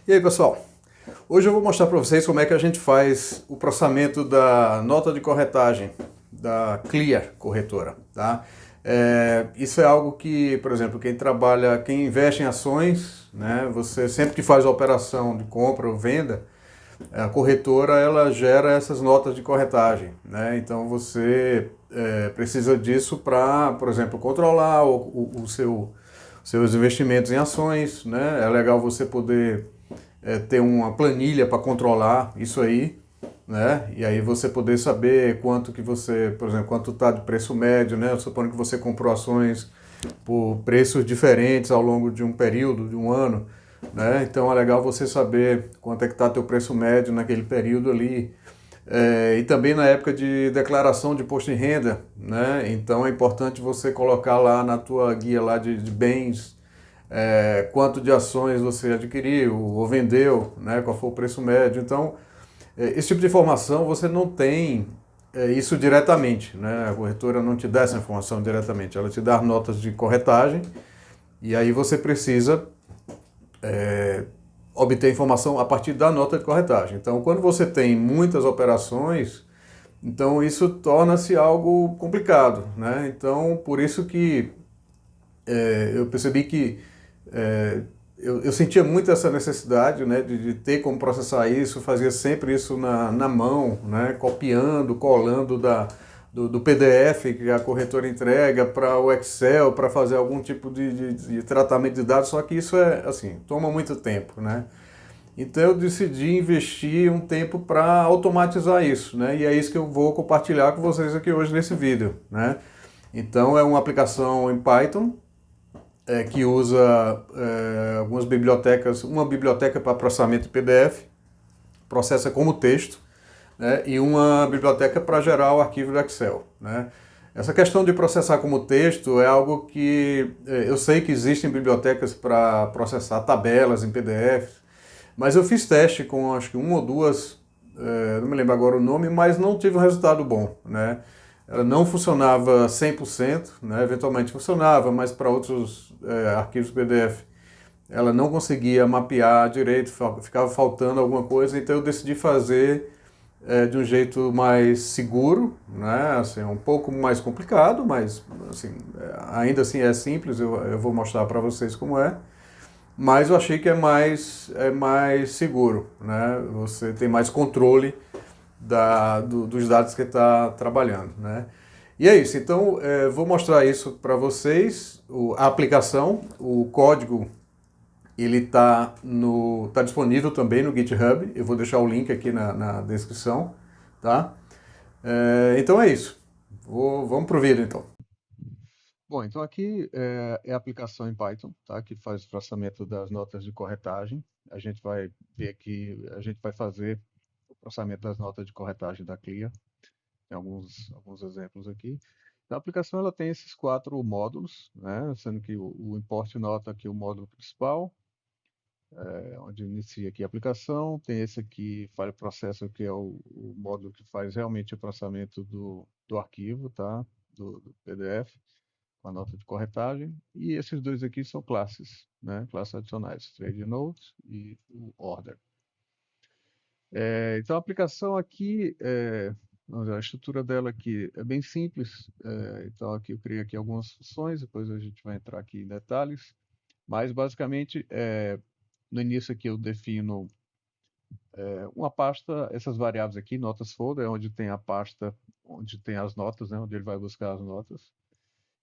E aí, pessoal? Hoje eu vou mostrar para vocês como é que a gente faz o processamento da nota de corretagem da Clear Corretora, tá? Isso é algo que, por exemplo, quem investe em ações, né? Você sempre que faz a operação de compra ou venda, a corretora ela gera essas notas de corretagem, né? Então você precisa disso para, por exemplo, controlar seus investimentos em ações, né? É legal você poder ter uma planilha para controlar isso aí, né? E aí você poder saber quanto que você, por exemplo, quanto está de preço médio, né? Supondo que você comprou ações por preços diferentes ao longo de um período, de um ano, né? Então é legal você saber quanto é que está teu preço médio naquele período ali. E também na época de declaração de imposto de renda, né? Então é importante você colocar lá na tua guia lá de bens quanto de ações você adquiriu ou vendeu, né? Qual foi o preço médio. Então esse tipo de informação você não tem isso diretamente, né? A corretora não te dá essa informação diretamente, ela te dá notas de corretagem e aí você precisa obter informação a partir da nota de corretagem. Então, quando você tem muitas operações, então isso torna-se algo complicado, né? Então, por isso que eu percebi que eu sentia muito essa necessidade, né, de ter como processar isso, fazia sempre isso na mão, né, copiando, colando do PDF que a corretora entrega para o Excel, para fazer algum tipo de tratamento de dados, só que isso assim, toma muito tempo, né? Então eu decidi investir um tempo para automatizar isso, né? E é isso que eu vou compartilhar com vocês aqui hoje nesse vídeo, né? Então é uma aplicação em Python que usa algumas bibliotecas, uma biblioteca para processamento de PDF, processa como texto, né? E uma biblioteca para gerar o arquivo do Excel, né? Essa questão de processar como texto é algo que eu sei que existem bibliotecas para processar tabelas em PDF, mas eu fiz teste com acho que uma ou duas, não me lembro agora o nome, mas não tive um resultado bom, né? Ela não funcionava 100%, né? Eventualmente funcionava, mas para outros arquivos PDF ela não conseguia mapear direito, ficava faltando alguma coisa, então eu decidi fazer de um jeito mais seguro, né? Assim, um pouco mais complicado, mas assim, ainda assim é simples, eu vou mostrar para vocês como é. Mas eu achei que é mais seguro, né? Você tem mais controle dos dados que está trabalhando, né? E é isso, então vou mostrar isso para vocês, a aplicação, o código, ele tá disponível também no GitHub, eu vou deixar o link aqui na descrição, tá? Então é isso, vamos pro vídeo então. Bom, então aqui é a aplicação em Python, tá? Que faz o processamento das notas de corretagem. A gente vai ver aqui, a gente vai fazer o processamento das notas de corretagem da Clear. Tem alguns exemplos aqui. Então, a aplicação ela tem esses quatro módulos, né? Sendo que o import nota aqui é o módulo principal, onde inicia aqui a aplicação. Tem esse aqui, file processor, que é o módulo que faz realmente o processamento do arquivo, tá? Do PDF com a nota de corretagem, e esses dois aqui são classes, né? Classes adicionais, trade note e o order. Então a aplicação aqui, vamos ver, a estrutura dela aqui é bem simples. Então aqui eu criei aqui algumas funções, depois a gente vai entrar aqui em detalhes, mas basicamente no início aqui eu defino uma pasta, essas variáveis aqui, notas folder, onde tem a pasta, onde tem as notas, né? Onde ele vai buscar as notas.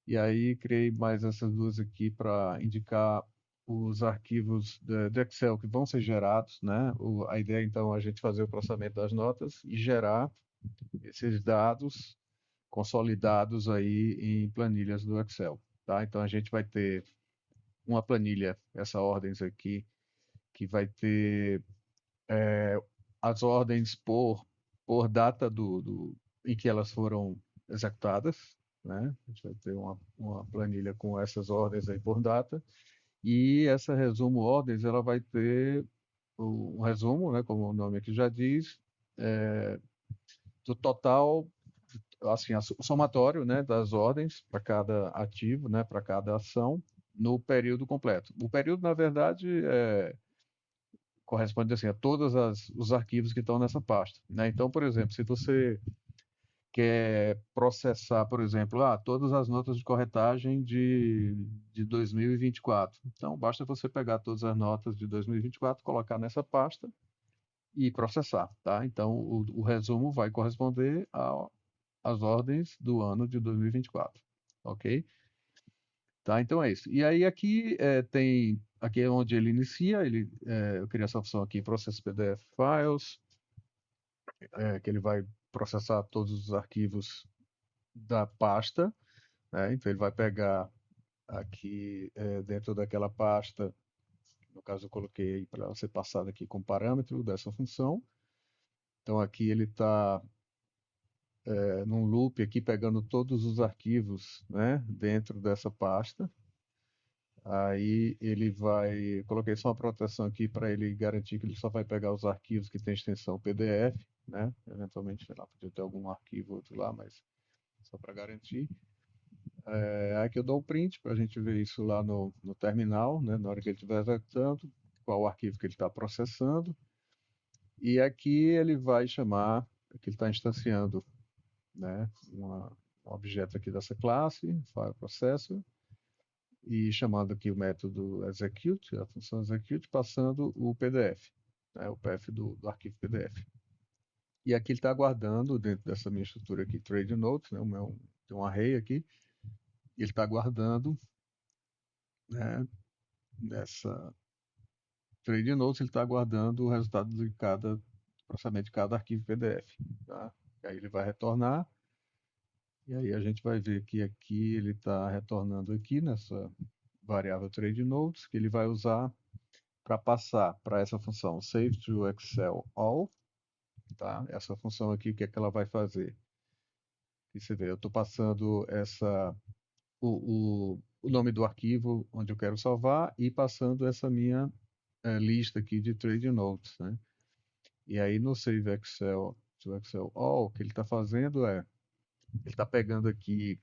E aí criei mais essas duas aqui para indicar os arquivos de Excel que vão ser gerados, né? A ideia então é a gente fazer o processamento das notas e gerar esses dados consolidados aí em planilhas do Excel, tá? Então a gente vai ter uma planilha, essa ordens aqui, que vai ter as ordens por data em que elas foram executadas, né? A gente vai ter uma planilha com essas ordens aí por data. E essa resumo ordens, ela vai ter um resumo, né, como o nome aqui já diz, do total, assim, o somatório, né, das ordens para cada ativo, né, para cada ação, no período completo. O período, na verdade, corresponde assim a todos os arquivos que estão nessa pasta, né? Então, por exemplo, se você quer processar, por exemplo, todas as notas de corretagem de 2024. Então, basta você pegar todas as notas de 2024, colocar nessa pasta e processar, tá? Então, o resumo vai corresponder às ordens do ano de 2024, ok? Tá, então é isso. E aí aqui aqui é onde ele inicia, eu criei essa opção aqui, Process PDF Files, que ele vai processar todos os arquivos da pasta, né? Então ele vai pegar aqui dentro daquela pasta, no caso eu coloquei para ser passado aqui com parâmetro dessa função. Então aqui ele está num loop aqui pegando todos os arquivos, né, dentro dessa pasta. Aí ele vai, coloquei só uma proteção aqui para ele garantir que ele só vai pegar os arquivos que tem extensão PDF, né? Eventualmente, sei lá, podia ter algum arquivo outro lá, mas só para garantir. Aqui eu dou o print para a gente ver isso lá no terminal, né? Na hora que ele estiver executando, qual o arquivo que ele está processando. E aqui ele vai chamar, aqui ele está instanciando, né? Um objeto aqui dessa classe, file processor, e chamando aqui o método execute, a função execute, passando o PDF, né? O PF do arquivo PDF. E aqui ele está guardando, dentro dessa minha estrutura aqui, trade notes, né? Tem um array aqui, e ele está guardando, né? Nessa trade notes, ele está guardando o resultado de cada processamento de cada arquivo PDF, tá? E aí ele vai retornar, e aí a gente vai ver que aqui ele está retornando aqui nessa variável trade notes, que ele vai usar para passar para essa função save to Excel all, tá? Essa função aqui, o que é que ela vai fazer? E você vê, eu estou passando o nome do arquivo onde eu quero salvar e passando essa minha lista aqui de trade notes, né? E aí no Save Excel to Excel All, o que ele está fazendo ele está pegando aqui,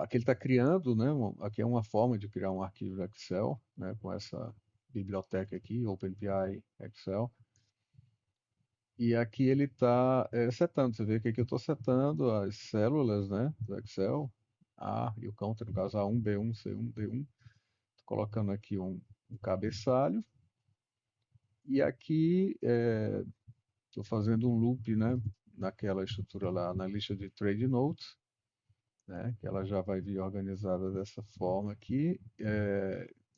aqui ele está criando, né? Aqui é uma forma de criar um arquivo Excel, né? Com essa biblioteca aqui, OpenPI Excel. E aqui ele está setando, você vê que aqui eu estou setando as células, né? Do Excel, A e o counter, no caso A1, B1, C1, D1. Estou colocando aqui um cabeçalho. E aqui estou fazendo um loop, né, naquela estrutura lá, na lista de trade notes, né, que ela já vai vir organizada dessa forma aqui.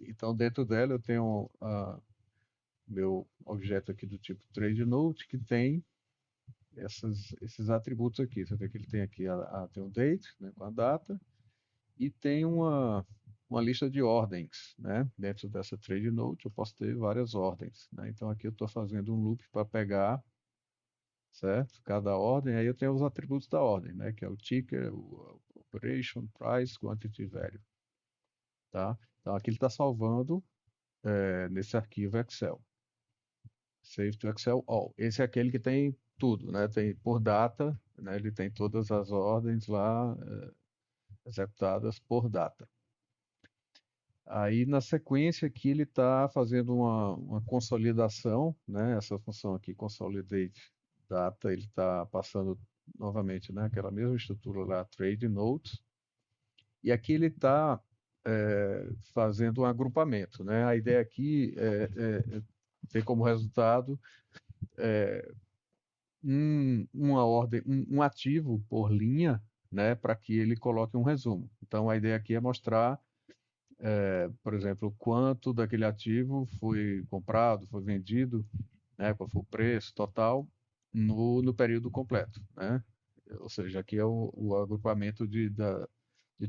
Então, dentro dela eu tenho meu objeto aqui do tipo trade note, que tem esses atributos aqui. Você vê que ele tem aqui tem o date, né, com a data, e tem uma lista de ordens, né? Dentro dessa trade note eu posso ter várias ordens, né? Então aqui eu estou fazendo um loop para pegar, certo? Cada ordem, aí eu tenho os atributos da ordem, né? Que é o ticker, o operation, price, quantity, value, tá? Então aqui ele está salvando nesse arquivo Excel. Save to Excel all. Esse é aquele que tem tudo, né? Tem por data, né? Ele tem todas as ordens lá executadas por data. Aí na sequência aqui ele está fazendo uma consolidação, né? Essa função aqui, consolidate data, ele está passando novamente, né? Aquela mesma estrutura lá, trade notes. E aqui ele está fazendo um agrupamento, né? A ideia aqui é ter como resultado uma ordem, um ativo por linha, né? Para que ele coloque um resumo. Então a ideia aqui é mostrar por exemplo, quanto daquele ativo foi comprado, foi vendido, né, qual foi o preço total no período completo, né? Ou seja, aqui é o agrupamento de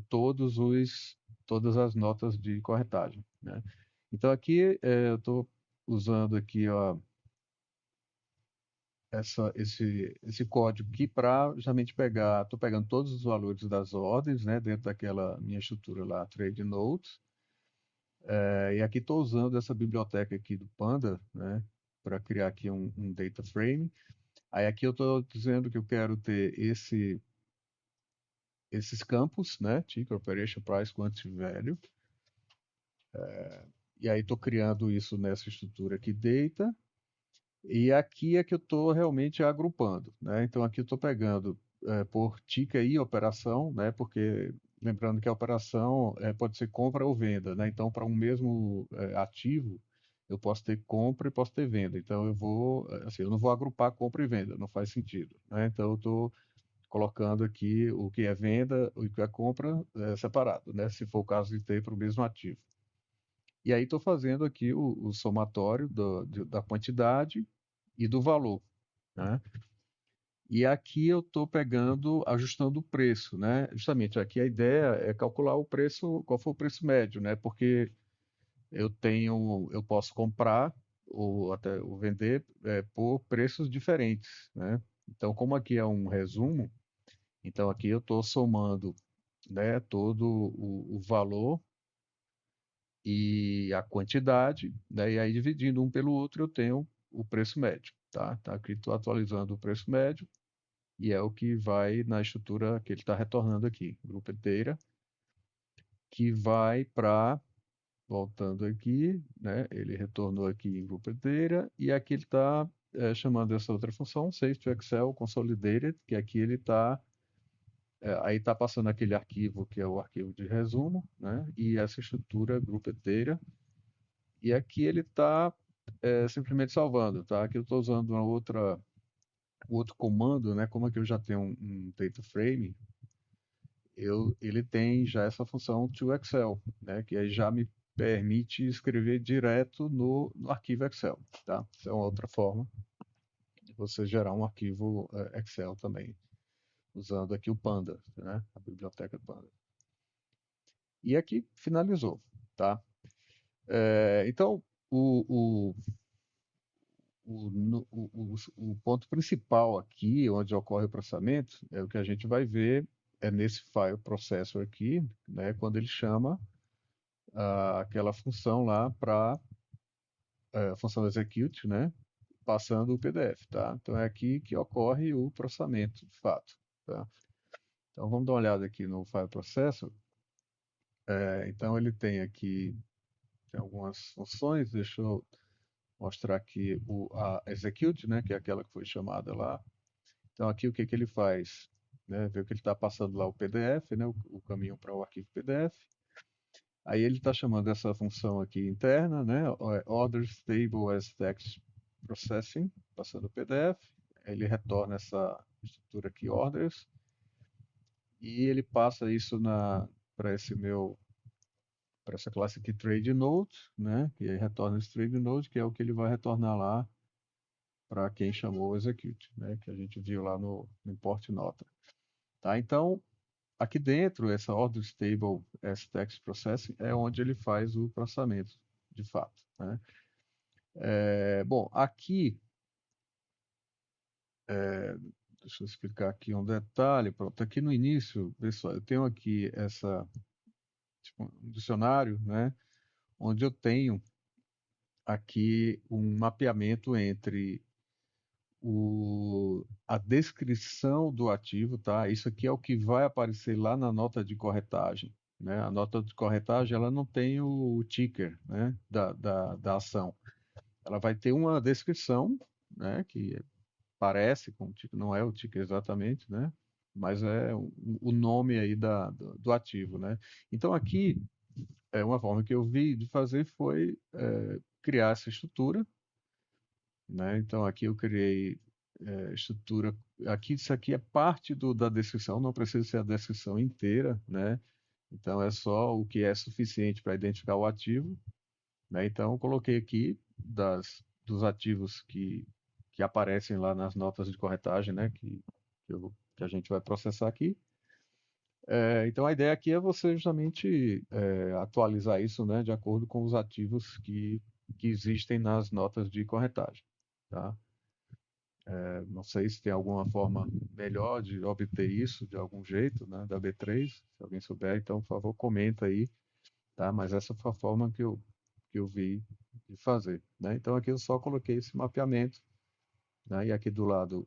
todas as notas de corretagem, né? Então aqui eu estou usando aqui ó, esse código aqui para justamente pegar, estou pegando todos os valores das ordens, né, dentro daquela minha estrutura lá, Trade Notes. E aqui estou usando essa biblioteca aqui do Panda, né, para criar aqui um data frame. Aí aqui eu estou dizendo que eu quero ter esses campos, né, ticker, operation, price, quantity, value. E aí estou criando isso nessa estrutura aqui data, e aqui é que eu estou realmente agrupando, né? Então aqui eu estou pegando por ticker e operação, né? Porque lembrando que a operação pode ser compra ou venda, né? Então para um mesmo ativo eu posso ter compra e posso ter venda. Então eu vou, assim, eu não vou agrupar compra e venda, não faz sentido, né? Então eu estou colocando aqui o que é venda e o que é compra separado, né? Se for o caso de ter para o mesmo ativo. E aí estou fazendo aqui o somatório da quantidade e do valor, né? E aqui eu estou pegando, ajustando o preço, né? Justamente aqui a ideia é calcular o preço, qual foi o preço médio, né? Porque eu posso comprar ou até ou vender por preços diferentes, né? Então, como aqui é um resumo, então aqui eu estou somando, né, todo o valor e a quantidade, né? E aí dividindo um pelo outro eu tenho o preço médio, tá? Tá aqui estou atualizando o preço médio e é o que vai na estrutura que ele está retornando aqui, grupo inteira, que vai para, voltando aqui, né? Ele retornou aqui em grupo inteira e aqui ele está chamando essa outra função, Save to Excel Consolidated, que aqui ele está aí está passando aquele arquivo que é o arquivo de resumo, né? E essa estrutura grupo inteira. E aqui ele está simplesmente salvando, tá? Aqui eu estou usando outro comando, né? Como aqui eu já tenho um data frame, ele tem já essa função to Excel, né? Que aí já me permite escrever direto no arquivo Excel, tá? Essa é uma outra forma de você gerar um arquivo Excel também, usando aqui o Panda, né? A biblioteca Panda. E aqui finalizou, tá? Então, o ponto principal aqui, onde ocorre o processamento, é o que a gente vai ver nesse file processor aqui, né, quando ele chama aquela função lá para a função execute, né, passando o PDF, tá? Então é aqui que ocorre o processamento, de fato, tá? Então vamos dar uma olhada aqui no file processor. Então ele tem algumas funções, deixa eu mostrar aqui a execute, né, que é aquela que foi chamada lá. Então aqui o que que ele faz? Né? Vê que ele está passando lá o PDF, né? O caminho para o arquivo PDF. Aí ele está chamando essa função aqui interna, né? Order Stable as Text Processing, passando o PDF. Aí ele retorna essa estrutura aqui, orders, e ele passa isso para para essa classe aqui trade node, né? E aí retorna esse trade node, que é o que ele vai retornar lá para quem chamou o execute, né? Que a gente viu lá no import nota. Tá? Então, aqui dentro, essa order stable as text processing é onde ele faz o processamento, de fato, né? Bom, aqui, deixa eu explicar aqui um detalhe. Pronto, aqui no início, pessoal, eu tenho aqui tipo, um dicionário, né? Onde eu tenho aqui um mapeamento entre a descrição do ativo, tá? Isso aqui é o que vai aparecer lá na nota de corretagem, né? A nota de corretagem, ela não tem o ticker, né? Da ação. Ela vai ter uma descrição, né? Que parece com o ticker, não é o ticker exatamente, né? Mas é o nome aí do ativo, né? Então aqui, uma forma que eu vi de fazer foi criar essa estrutura, né? Então aqui eu criei estrutura. Aqui isso aqui é parte da descrição, não precisa ser a descrição inteira, né? Então é só o que é suficiente para identificar o ativo, né? Então eu coloquei aqui dos ativos que aparecem lá nas notas de corretagem, né? Que a gente vai processar aqui. Então a ideia aqui é você justamente atualizar isso, né? De acordo com os ativos que existem nas notas de corretagem, tá? Não sei se tem alguma forma melhor de obter isso de algum jeito, né, da B3. Se alguém souber, então, por favor, comenta aí, tá? Mas essa foi a forma que eu vi de fazer, né? Então, aqui eu só coloquei esse mapeamento, né? E aqui do lado,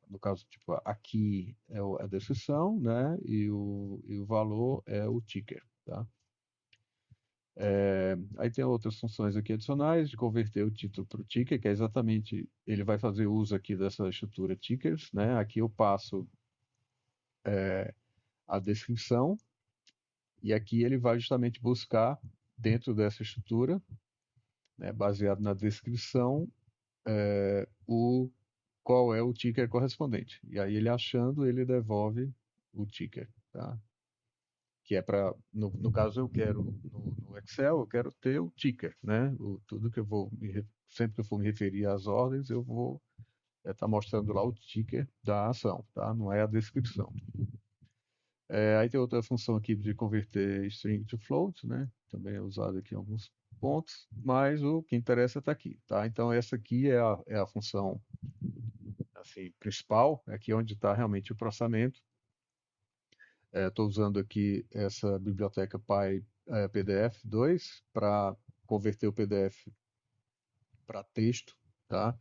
no caso, tipo, aqui é a descrição, né? E o valor é o ticker, tá? Aí tem outras funções aqui adicionais de converter o título para o ticker, que é exatamente, ele vai fazer uso aqui dessa estrutura tickers, né? Aqui eu passo a descrição e aqui ele vai justamente buscar dentro dessa estrutura, né, baseado na descrição, o qual é o ticker correspondente. E aí ele achando, ele devolve o ticker, tá? Que é para, no caso eu quero no Excel, eu quero ter o ticker, né? Tudo que eu vou sempre que eu for me referir às ordens, eu vou estar mostrando lá o ticker da ação, tá? Não é a descrição. Aí tem outra função aqui de converter string to float, né? Também é usado aqui em alguns pontos, mas o que interessa está aqui, tá? Então essa aqui é a função assim, principal, aqui onde está realmente o processamento. Estou usando aqui essa biblioteca PDF2 para converter o PDF para texto, tá?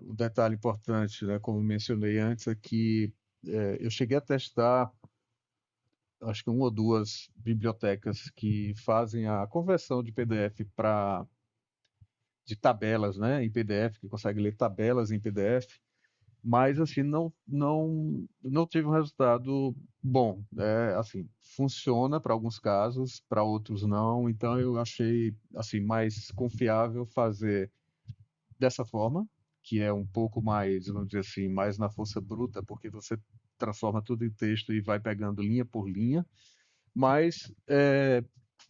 Um detalhe importante, né, como mencionei antes, é que eu cheguei a testar, acho que uma ou duas bibliotecas que fazem a conversão de PDF para de tabelas, né, em PDF, que consegue ler tabelas em PDF. Mas assim não tive um resultado bom, né? Assim, funciona para alguns casos, para outros não. Então eu achei assim mais confiável fazer dessa forma, que é um pouco mais, vamos dizer assim, mais na força bruta, porque você transforma tudo em texto e vai pegando linha por linha. Mas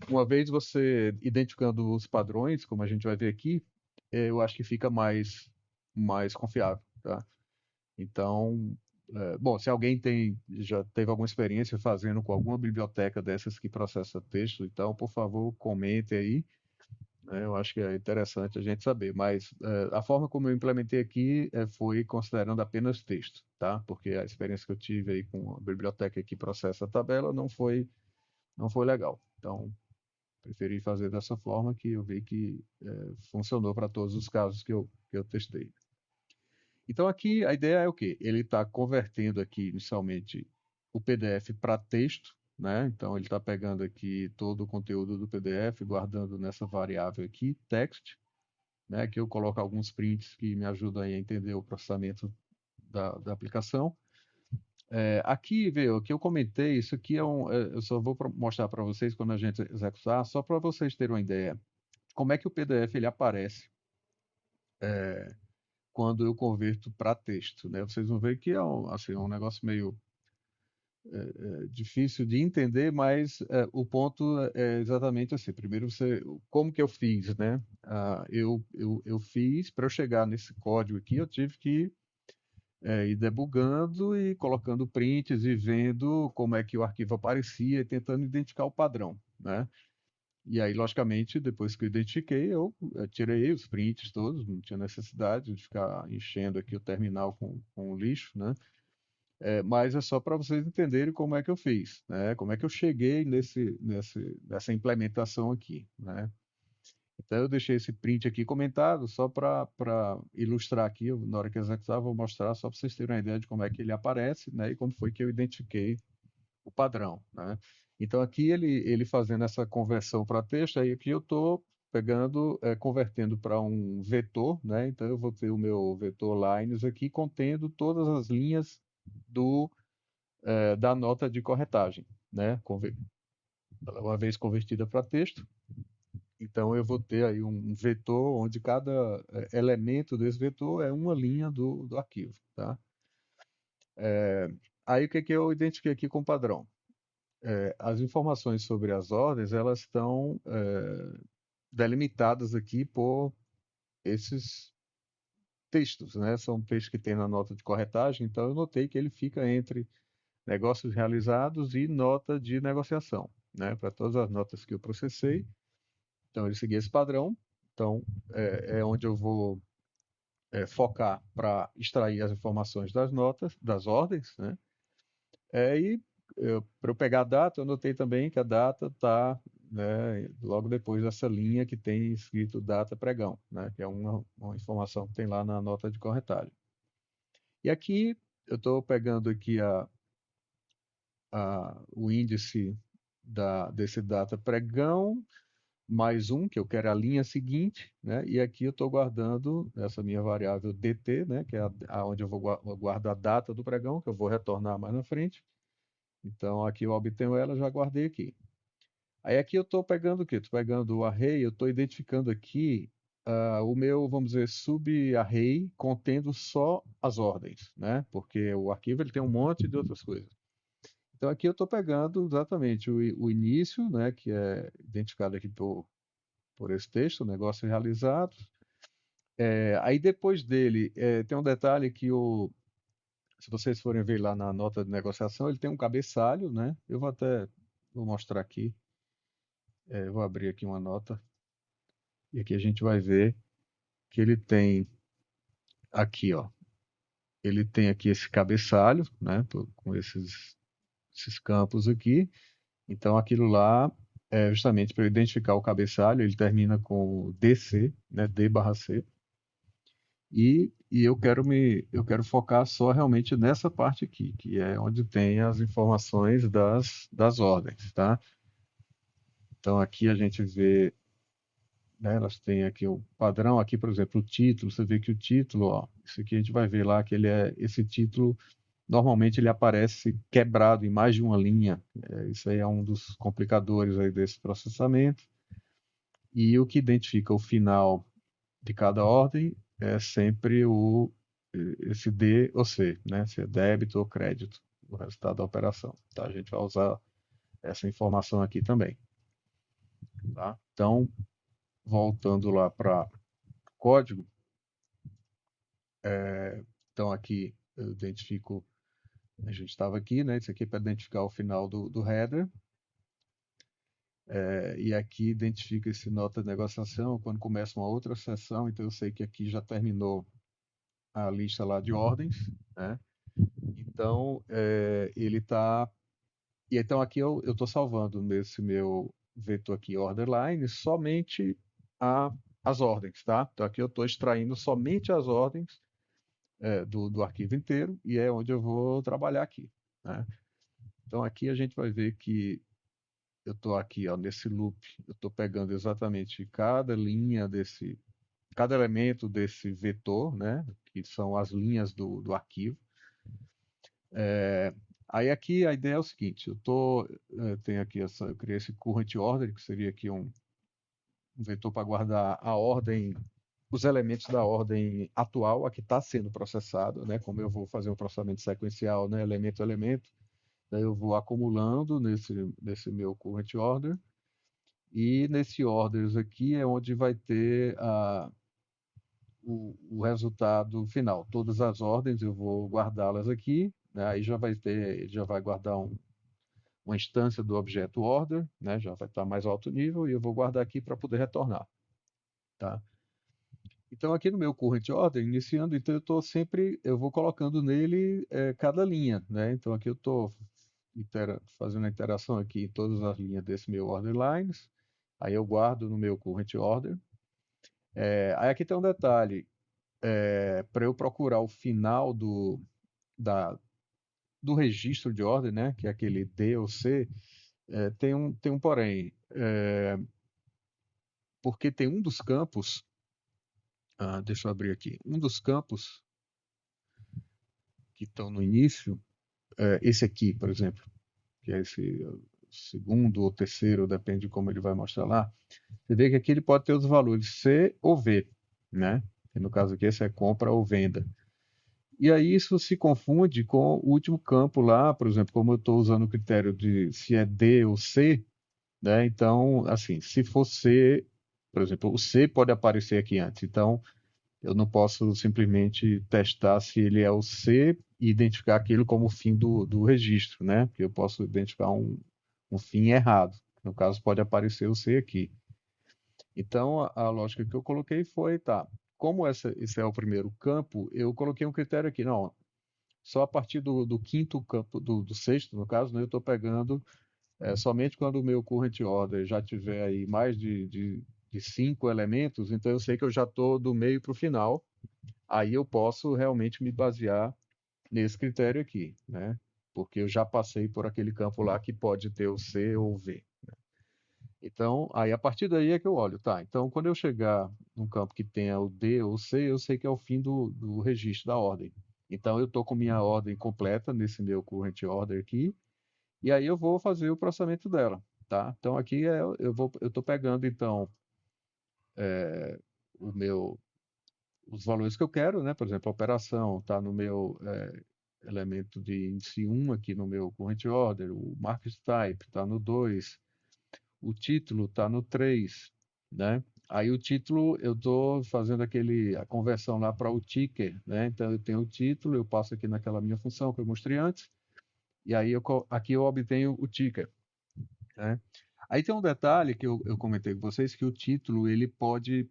uma vez você identificando os padrões, como a gente vai ver aqui, eu acho que fica mais confiável, tá? Então, bom, se alguém já teve alguma experiência fazendo com alguma biblioteca dessas que processa texto, então, por favor, comente aí, né? Eu acho que é interessante a gente saber. Mas a forma como eu implementei aqui foi considerando apenas texto, tá? Porque a experiência que eu tive aí com a biblioteca que processa a tabela não foi legal. Então, preferi fazer dessa forma que eu vi que funcionou para todos os casos que eu testei. Então aqui a ideia é o quê? Ele está convertendo aqui inicialmente o PDF para texto, né? Então ele está pegando aqui todo o conteúdo do PDF, guardando nessa variável aqui, text, né? Que eu coloco alguns prints que me ajudam aí a entender o processamento da aplicação. Aqui, vê, o que eu comentei, isso aqui eu só vou mostrar para vocês quando a gente executar, só para vocês terem uma ideia. Como é que o PDF ele aparece quando eu converto para texto, né? Vocês vão ver que é assim, um negócio meio difícil de entender, mas o ponto é exatamente assim. Primeiro, como que eu fiz, né? Eu fiz, para eu chegar nesse código aqui, eu tive que ir debugando e colocando prints e vendo como é que o arquivo aparecia e tentando identificar o padrão, né? E aí, logicamente, depois que eu identifiquei, eu tirei os prints todos, não tinha necessidade de ficar enchendo aqui o terminal com lixo, né? Mas é só para vocês entenderem como é que eu fiz, né? Como é que eu cheguei nessa implementação aqui, né? Então eu deixei esse print aqui comentado só para ilustrar aqui, na hora que eu executar, eu vou mostrar só para vocês terem uma ideia de como é que ele aparece, né? E como foi que eu identifiquei o padrão, né? Então aqui ele fazendo essa conversão para texto, aí aqui eu estou pegando, convertendo para um vetor, né? Então eu vou ter o meu vetor lines aqui contendo todas as linhas da nota de corretagem, né? Uma vez convertida para texto, então eu vou ter aí um vetor onde cada elemento desse vetor é uma linha do arquivo, tá? Aí o que que eu identifiquei aqui com padrão? As informações sobre as ordens, elas estão delimitadas aqui por esses textos, né? São textos que tem na nota de corretagem, então eu notei que ele fica entre negócios realizados e nota de negociação, né? Para todas as notas que eu processei, então ele seguia esse padrão. Então é onde eu vou focar para extrair as informações das notas, das ordens, né? E para eu pegar a data, eu notei também que a data está, né, logo depois dessa linha que tem escrito data pregão, né? Que é uma informação que tem lá na nota de corretagem. E aqui eu estou pegando aqui o índice desse data pregão, mais um, que eu quero a linha seguinte, né? E aqui eu estou guardando essa minha variável dt, né? Que é onde eu vou guardar a data do pregão, que eu vou retornar mais na frente. Então aqui eu obtenho ela, já guardei aqui. Aí aqui eu estou pegando o quê? Estou pegando o array, eu estou identificando aqui o meu, vamos dizer, sub-array contendo só as ordens, né? Porque o arquivo ele tem um monte de outras coisas. Então aqui eu estou pegando exatamente o início, né? Que é identificado aqui por esse texto, negócio realizado. Aí depois dele, tem um detalhe que se vocês forem ver lá na nota de negociação, ele tem um cabeçalho, né? Eu vou mostrar aqui. Eu vou abrir aqui uma nota e aqui a gente vai ver que ele tem aqui, ó. Ele tem aqui esse cabeçalho, né? Com esses campos aqui. Então aquilo lá é justamente para eu identificar o cabeçalho. Ele termina com DC, né? D/C. E eu quero focar só realmente nessa parte aqui, que é onde tem as informações das ordens, tá? Então aqui a gente vê, né, elas têm aqui o padrão, aqui, por exemplo, o título, você vê que o título, ó, isso aqui a gente vai ver lá que esse título, normalmente ele aparece quebrado em mais de uma linha. Isso aí é um dos complicadores aí desse processamento. E o que identifica o final de cada ordem é sempre esse D ou C, né? Se é débito ou crédito, o resultado da operação. Tá? A gente vai usar essa informação aqui também. Tá? Então, voltando lá para o código, então aqui eu identifico, a gente estava aqui, né? Isso aqui é para identificar o final do header, e aqui identifica esse nota de negociação quando começa uma outra sessão, então eu sei que aqui já terminou a lista lá de ordens, né? Então, ele está. E então aqui eu estou salvando nesse meu vetor aqui, order line, somente as ordens, tá? Então aqui eu estou extraindo somente as ordens do arquivo inteiro e é onde eu vou trabalhar aqui, né? Então aqui a gente vai ver que eu estou aqui, ó, nesse loop, eu estou pegando exatamente cada linha cada elemento desse vetor, né? Que são as linhas do arquivo. Aí aqui a ideia é o seguinte, tenho aqui eu criei esse current order, que seria aqui um vetor para guardar a ordem, os elementos da ordem atual, a que está sendo processado, né? Como eu vou fazer um processamento sequencial, né? Elemento a elemento, daí eu vou acumulando nesse meu current order, e nesse orders aqui é onde vai ter o resultado final. Todas as ordens eu vou guardá-las aqui, né? Aí já vai guardar uma instância do objeto order, né? Já vai estar mais alto nível e eu vou guardar aqui para poder retornar, tá? Então aqui no meu current order, iniciando, então eu vou colocando nele cada linha, né? Então aqui eu estou fazendo a interação aqui em todas as linhas desse meu order lines, aí eu guardo no meu current order. Aí aqui tem um detalhe, para eu procurar o final da, do registro de ordem, né? Que é aquele D ou C, tem um porém, porque tem um dos campos, deixa eu abrir aqui, um dos campos que estão no início, esse aqui, por exemplo, que é esse segundo ou terceiro, depende de como ele vai mostrar lá, você vê que aqui ele pode ter os valores C ou V, né? E no caso aqui esse é compra ou venda. E aí isso se confunde com o último campo lá, por exemplo, como eu estou usando o critério de se é D ou C, né? Então, assim, se for C, por exemplo, o C pode aparecer aqui antes. Então, eu não posso simplesmente testar se ele é o C e identificar aquilo como o fim do registro, né? Porque eu posso identificar um fim errado. No caso, pode aparecer o C aqui. Então, a lógica que eu coloquei foi, tá, como esse é o primeiro campo, eu coloquei um critério aqui, não, só a partir do quinto campo, do sexto, no caso, né, eu estou pegando somente quando o meu current order já tiver aí mais de 5 elementos, então eu sei que eu já estou do meio para o final, aí eu posso realmente me basear nesse critério aqui, né? porque eu já passei por aquele campo lá que pode ter o C ou o V. Então, aí a partir daí é que eu olho, tá? Então, quando eu chegar num campo que tenha o D ou o C, eu sei que é o fim do registro da ordem. Então, eu estou com minha ordem completa nesse meu current order aqui, e aí eu vou fazer o processamento dela, tá? Então, aqui eu estou pegando então o meu, os valores que eu quero, né? Por exemplo, a operação está no meu elemento de índice 1 aqui no meu current order, o market type está no 2, o título está no 3, né? Aí o título eu estou fazendo a conversão lá para o ticker, né? Então eu tenho o título, eu passo aqui naquela minha função que eu mostrei antes, e aí aqui eu obtenho o ticker, né? Aí tem um detalhe que eu comentei com vocês, que o título ele pode,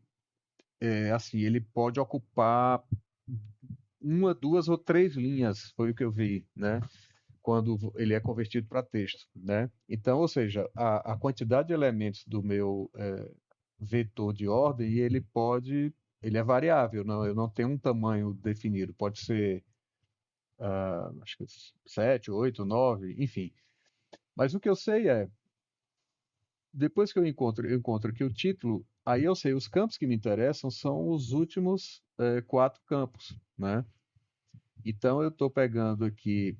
assim, ele pode ocupar uma, duas ou três linhas, foi o que eu vi, né? Quando ele é convertido para texto, né? Então, ou seja, a quantidade de elementos do meu vetor de ordem, ele é variável, não, eu não tenho um tamanho definido, pode ser, acho que 7, 8, 9, enfim. Mas o que eu sei é, depois que eu encontro aqui o título, aí eu sei, os campos que me interessam são os últimos quatro campos, né? Então eu estou pegando aqui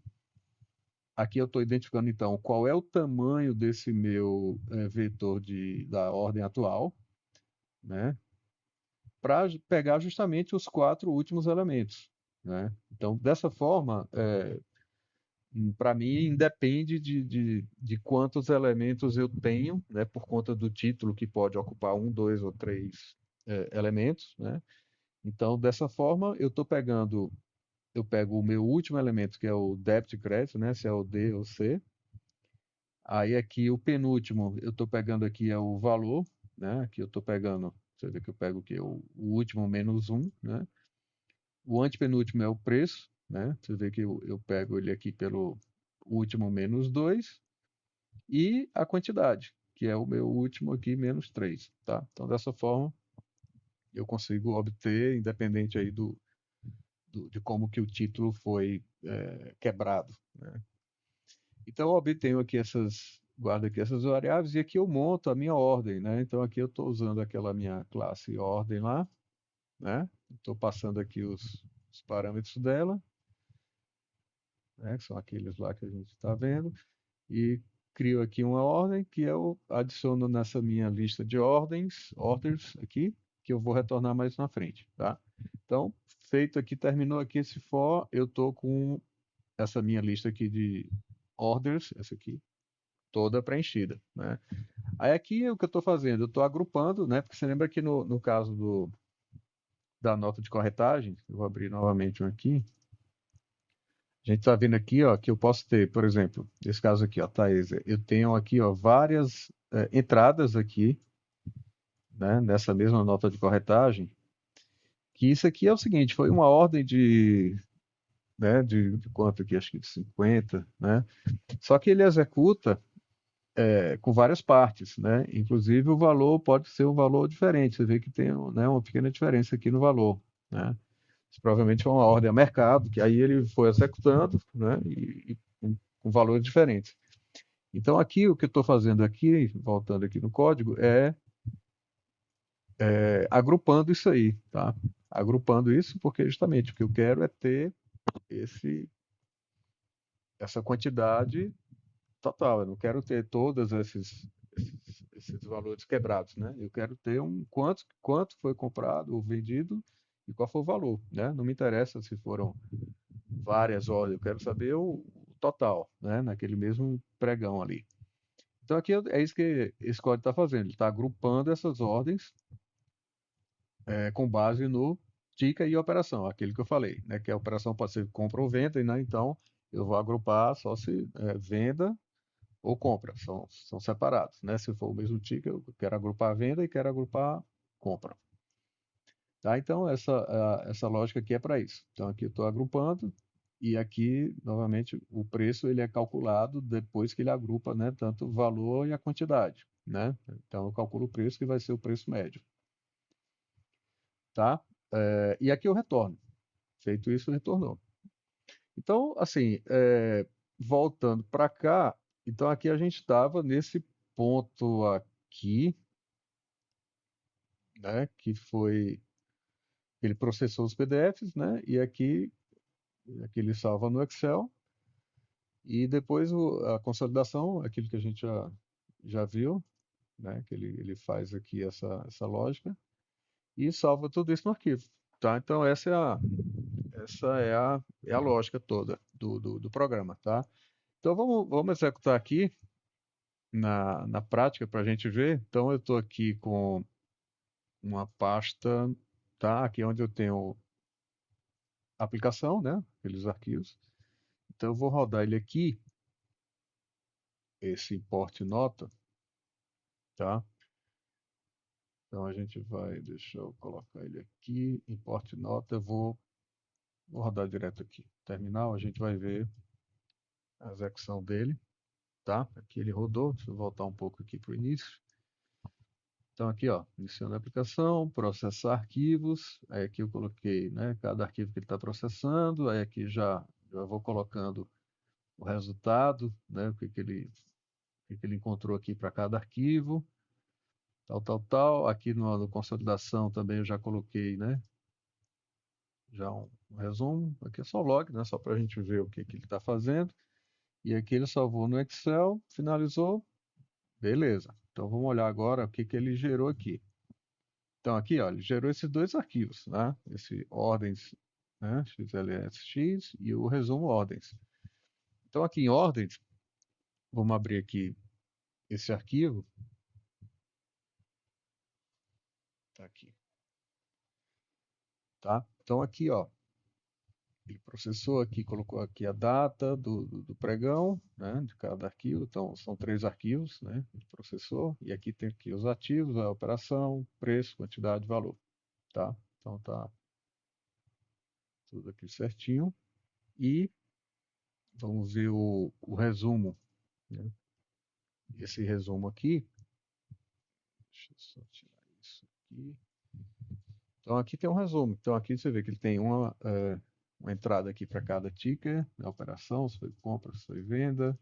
eu estou identificando então qual é o tamanho desse meu vetor da ordem atual, né? Para pegar justamente os quatro últimos elementos, né? Então, dessa forma, para mim, independe de quantos elementos eu tenho, né? Por conta do título que pode ocupar um, dois ou três elementos, né? Então, dessa forma, eu pego o meu último elemento, que é o débito e crédito, né? Se é o D ou C. Aí aqui o penúltimo, eu estou pegando aqui é o valor, né? Aqui eu estou pegando, você vê que eu pego aqui o último menos um, né? O antepenúltimo é o preço, né? Você vê que eu pego ele aqui pelo último menos 2 e a quantidade, que é o meu último aqui menos 3, tá? Então dessa forma eu consigo obter, independente aí de como que o título foi quebrado, né? Então eu obtenho aqui guardo aqui essas variáveis e aqui eu monto a minha ordem, né? Então aqui eu estou usando aquela minha classe ordem lá, né? Estou passando aqui os parâmetros dela, né? Que são aqueles lá que a gente está vendo, e crio aqui uma ordem que eu adiciono nessa minha lista de orders aqui, que eu vou retornar mais na frente, tá? Então, feito aqui, terminou aqui esse for, eu estou com essa minha lista aqui de orders, essa aqui, toda preenchida, né? Aí aqui o que eu estou fazendo, eu estou agrupando, né? Porque você lembra que no caso da nota de corretagem, eu vou abrir novamente um aqui, a gente está vendo aqui, ó, que eu posso ter, por exemplo, nesse caso aqui, ó, Thaís, eu tenho aqui, ó, várias entradas aqui, né, nessa mesma nota de corretagem, que isso aqui é o seguinte, foi uma ordem né, de quanto aqui, acho que de 50, né, só que ele executa com várias partes, né, inclusive o valor pode ser um valor diferente, você vê que tem, né, uma pequena diferença aqui no valor, né, isso provavelmente foi uma ordem a mercado, que aí ele foi executando, né, e com valores diferentes. Então aqui o que eu estou fazendo aqui, voltando aqui no código, agrupando isso aí, tá? Agrupando isso porque justamente o que eu quero é ter esse, essa quantidade total. Eu não quero ter todos esses valores quebrados, né? Eu quero ter quanto foi comprado ou vendido e qual foi o valor, né? Não me interessa se foram várias ordens, eu quero saber o total, né? Naquele mesmo pregão ali. Então aqui é isso que esse código está fazendo. Ele está agrupando essas ordens com base no ticket e operação, aquele que eu falei, né? Que a operação pode ser compra ou venda, né? Então eu vou agrupar só se venda ou compra, são separados, né? Se for o mesmo ticket, eu quero agrupar a venda e quero agrupar compra. Tá? Então essa lógica aqui é para isso. Então aqui eu estou agrupando e aqui novamente o preço ele é calculado depois que ele agrupa, né? Tanto o valor e a quantidade, né? Então eu calculo o preço que vai ser o preço médio, tá? E aqui eu retorno. Feito isso, retornou. Então, assim, voltando para cá, então aqui a gente estava nesse ponto aqui, né, que foi ele processou os PDFs, né, e aqui ele salva no Excel e depois a consolidação, aquilo que a gente já viu, né, que ele faz aqui essa lógica e salva tudo isso no arquivo, tá? Então essa é a lógica toda do programa, tá? Então vamos executar aqui na prática para a gente ver. Então eu estou aqui com uma pasta, tá? Aqui é onde eu tenho a aplicação, né? Aqueles arquivos. Então eu vou rodar ele aqui, esse import nota, tá? Então a gente vai, deixa eu colocar ele aqui, import nota, vou rodar direto aqui. Terminal, a gente vai ver a execução dele, tá? Aqui ele rodou, deixa eu voltar um pouco aqui para o início. Então aqui, ó, iniciando a aplicação, processar arquivos, aí aqui eu coloquei, né, cada arquivo que ele está processando, aí aqui já vou colocando o resultado, né, o que ele encontrou aqui para cada arquivo, tal, tal, tal. Aqui no consolidação também eu já coloquei, né, já um resumo, aqui é só log, né, só para a gente ver o que ele está fazendo. E aqui ele salvou no Excel, finalizou, beleza. Então vamos olhar agora o que ele gerou aqui. Então aqui, ó, ele gerou esses dois arquivos, né? Esse ordens, né? XLSX e o resumo ordens. Então aqui em ordens, vamos abrir aqui esse arquivo, tá aqui, tá? Então aqui, ó, ele processou aqui, colocou aqui a data do pregão, né? De cada arquivo. Então são 3 arquivos, né? Ele processou e aqui tem aqui os ativos, a operação, preço, quantidade, valor, tá? Então tá tudo aqui certinho e vamos ver o resumo, né? Esse resumo aqui, deixa eu só tirar isso aqui. Então aqui tem um resumo. Então aqui você vê que ele tem uma entrada aqui para cada ticker, a operação, se foi compra, se foi venda,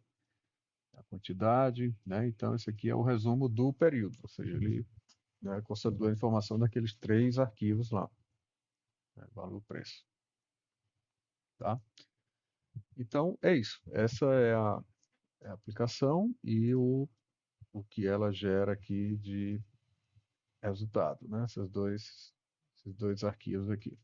a quantidade, né? Então esse aqui é o resumo do período, ou seja, ele, né, consolidou a informação daqueles 3 arquivos lá, né, valor, preço, tá? Então é isso. Essa é a aplicação e o que ela gera aqui de resultado, né? Esses dois arquivos aqui.